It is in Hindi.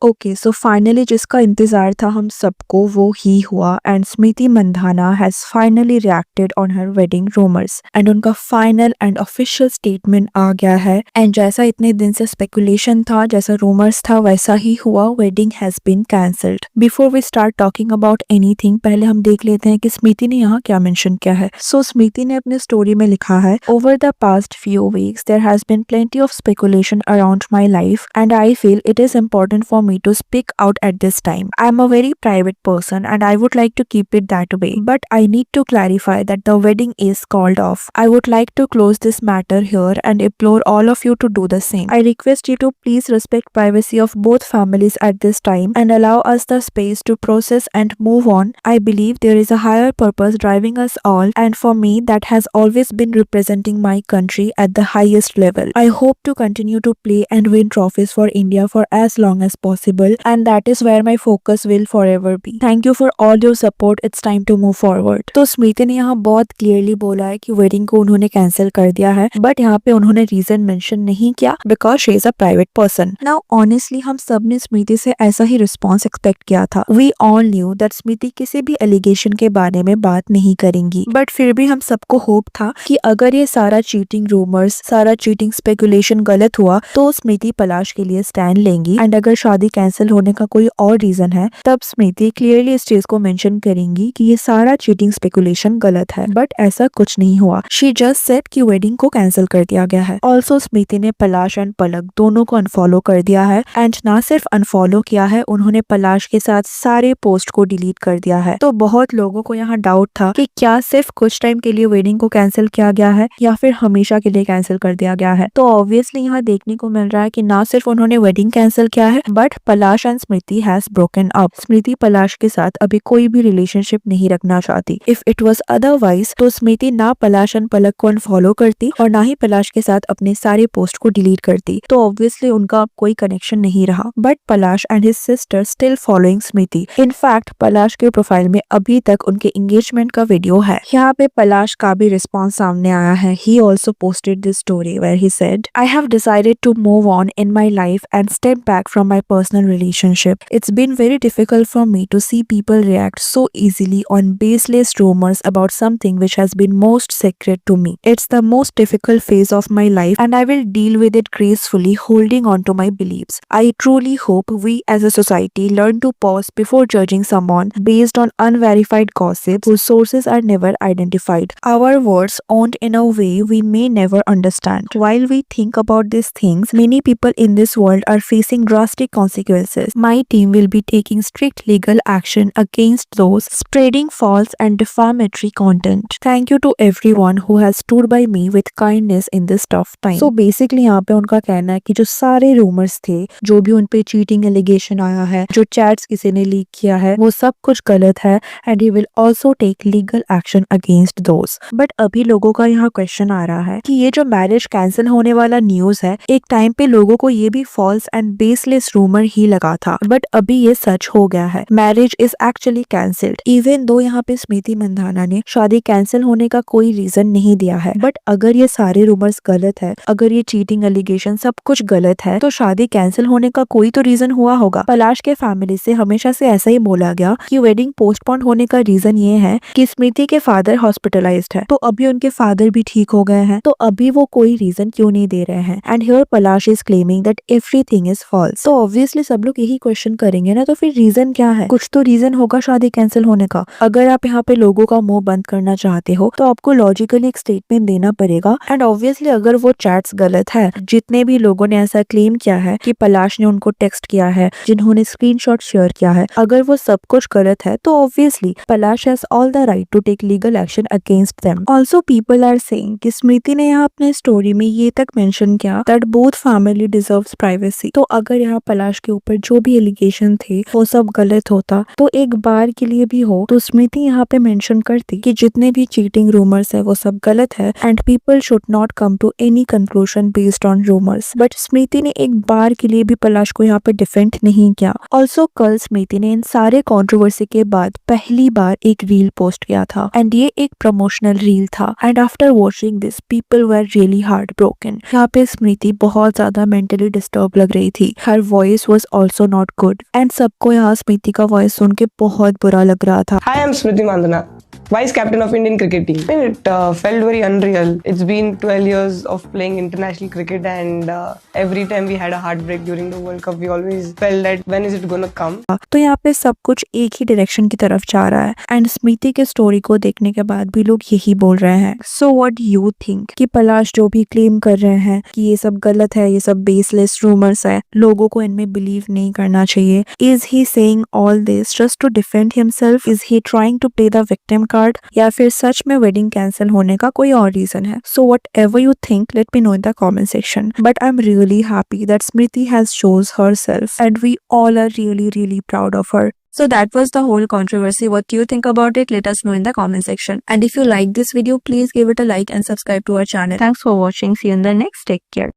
ओके, सो फाइनली जिसका इंतजार था हम सबको वो ही हुआ and Smriti Mandhana has finally reacted on her wedding rumours and उनका फाइनल एंड ऑफिशियल स्टेटमेंट आ गया है। एंड जैसा इतने दिन से स्पेकुलेशन था, जैसा रूमर्स था, वैसा ही हुआ, wedding has been cancelled. Before we start talking about anything, पहले हम देख लेते हैं कि स्मृति ने यहाँ क्या मेंशन किया है। सो स्मृति ने अपने स्टोरी में लिखा है, over the past few weeks there has been plenty of speculation around my life and I feel it is important for me to speak out at this time. I am a very private person and I would like to keep it that way. But I need to clarify that the wedding is called off. I would like to close this matter here and implore all of you to do the same. I request you to please respect privacy of both families at this time and allow us the space to process and move on. I believe there is a higher purpose driving us all, and for me that has always been representing my country at the highest level. I hope to continue to play and win trophies for India for as long as possible, and that is where my focus will forever be. Thank you for all your support. It's time to move forward. तो स्मृति ने यहाँ बहुत क्लियरली बोला है कि वेडिंग को उन्होंने कैंसिल कर दिया है, बट यहाँ पे उन्होंने रीजन मेंशन नहीं किया because she is a private person. Now honestly हम सब ने स्मृति से ऐसा ही रिस्पॉन्स एक्सपेक्ट किया था। वी ऑल न्यू दैट स्मृति किसी भी एलिगेशन के बारे में बात नहीं करेंगी, बट फिर भी हम सबको होप था कि अगर ये सारा चीटिंग रूमर्स, सारा चीटिंग स्पेकुलेशन गलत हुआ तो स्मृति पलाश के लिए स्टैंड लेंगी, एंड अगर शादी कैंसिल होने का कोई और रीजन है तब स्मृति क्लियरली इस चीज को मेंशन करेंगी कि ये सारा चीटिंग स्पेकुलेशन गलत है। बट ऐसा कुछ नहीं हुआ। शी जस्ट सेड कि वेडिंग को कैंसिल कर दिया गया है। ऑल्सो स्मृति ने पलाश एंड पलक दोनों को अनफॉलो कर दिया है, एंड ना सिर्फ अनफॉलो किया है, उन्होंने पलाश के साथ सारे पोस्ट को डिलीट कर दिया है। तो बहुत लोगों को यहाँ डाउट था कि क्या सिर्फ कुछ टाइम के लिए वेडिंग को कैंसिल किया गया है या फिर हमेशा के लिए कैंसिल कर दिया गया है। तो ऑब्वियसली यहाँ देखने को मिल रहा है कि ना सिर्फ उन्होंने वेडिंग कैंसिल किया है but Palash and Smriti has broken up. Smriti Palash के साथ अभी कोई भी रिलेशनशिप नहीं रखना चाहती। इफ इट वाज अदरवाइज तो स्मृति ना पलाश एंड पलक को अनफॉलो करती और ना ही पलाश के साथ अपने सारे पोस्ट को डिलीट करती, तो ऑब्वियसली उनका कोई कनेक्शन नहीं रहा। But Palash and his sister still following Smriti. In fact Palash के प्रोफाइल में अभी तक उनके एंगेजमेंट का वीडियो है। यहाँ पे पलाश का भी रिस्पॉन्स सामने आया है। He also posted this story where he said, I have decided to move on in my life and step back from my personal relationship. It's been very difficult for me to see people react so easily on baseless rumors about something which has been most sacred to me. It's the most difficult phase of my life and I will deal with it gracefully, holding on to my beliefs. I truly hope we as a society learn to pause before judging someone based on unverified gossip whose sources are never identified. Our words owned in a way we may never understand. While we think about these things, many people in this world are facing drastic consequences. My team will be taking strict legal action against those spreading false and defamatory content. Thank you to everyone who has stood by me with kindness in this tough time. So basically यहाँ पे उनका कहना है कि जो सारे रूमर्स थे, जो भी उन पे चीटिंग एलिगेशन आया है, जो चैट्स किसी ने लीक किया है, वो सब कुछ गलत है and he will also take legal action against those. But अभी लोगों का यहाँ क्वेश्चन आ रहा है कि ये जो मैरिज कैंसिल होने वाला न्यूज है, एक टाइम पे लोगों को ये भी फॉल्स एंड बेसलेस रूमर ही लगा था, बट अभी ये सच हो गया है। Marriage is actually cancelled. Even though यहाँ पे स्मृति मंधाना ने शादी कैंसिल होने का कोई रीजन नहीं दिया है, बट अगर ये सारे रूमर्स गलत है, अगर ये चीटिंग एलिगेशन सब कुछ गलत है, तो शादी कैंसिल होने का कोई तो रीजन हुआ होगा। पलाश के फैमिली से हमेशा से ऐसा ही बोला गया कि वेडिंग पोस्टपोन होने का रीजन ये है कि स्मृति के फादर हॉस्पिटलाइज्ड है, तो अभी उनके फादर भी ठीक हो गए हैं, तो अभी वो कोई रीजन क्यों नहीं दे रहे हैं। And here Palash is claiming that everything is false. तो ऑब्वियसली सब लोग यही क्वेश्चन करेंगे ना, तो फिर रीजन क्या है? कुछ तो रीजन होगा शादी कैंसिल होने का। अगर आप यहाँ पे लोगों का मुंह बंद करना चाहते हो तो आपको लॉजिकली एक स्टेटमेंट देना पड़ेगा। एंड ऑब्वियसली अगर वो चैट्स गलत है, जितने भी लोगों ने ऐसा क्लेम किया है कि पलाश ने उनको टेक्स्ट किया है, जिन्होंने स्क्रीनशॉट शेयर किया है, अगर वो सब कुछ गलत है तो obviously Palash has all the right to take legal action against them. Also people are saying कि स्मृति ने यहाँ अपने स्टोरी में ये तक मेंशन किया that both family deserves privacy. तो अगर यहाँ पलाश के ऊपर जो भी एलिगेशन थे वो सब गलत होता, तो एक बार के लिए भी हो तो स्मृति यहाँ पे मेंशन करती कि जितने भी चीटिंग रूमर्स है वो सब गलत है and people should not come to any conclusion based on rumours. But Smriti ने एक बार के लिए भी पलाश को यहाँ पे डिफेंड नहीं किया। ऑल्सो कल स्मृति ने इन सारे कॉन्ट्रोवर्सी के बाद पहली बार एक रील पोस्ट किया था एंड ये एक प्रमोशनल रील था। And after watching this people were really heart broken. यहाँ पे स्मृति बहुत ज्यादा मेंटली डिस्टर्ब लग रही थी। Her voice was also not good. And सबको यहाँ स्मृति का वॉइस सुन के बहुत बुरा लग रहा था. Hi, I'm Smriti Mandhana, Vice Captain of Indian Cricket Team. It felt very unreal. It's been 12 years of playing international cricket, and every time we had a heartbreak during the World Cup, we always felt that when is it gonna come? तो यहाँ पे सब कुछ एक ही डायरेक्शन की तरफ जा रहा है एंड स्मृति के स्टोरी को देखने के बाद भी लोग यही बोल रहे हैं. सो व्हाट यू थिंक कि पलाश जो भी क्लेम कर रहे हैं कि ये सब गलत है, ये सब बेसलेस रूमर्स है, लोगों को इनमें बिलीव नहीं करना चाहिए. Is he saying all this just to defend himself? Is he trying to play the victim card? या फिर सच में वेडिंग कैंसिल होने का कोई और रीजन है? So what ever you think, let me know in the comment section. But I am really happy that Smriti has chose herself and we all are really proud of her. So that was the whole controversy. What do you think about it? Let us know in the comment section. And if you like this video, please give it a like and subscribe to our channel. Thanks for watching. See you in the next. Take care.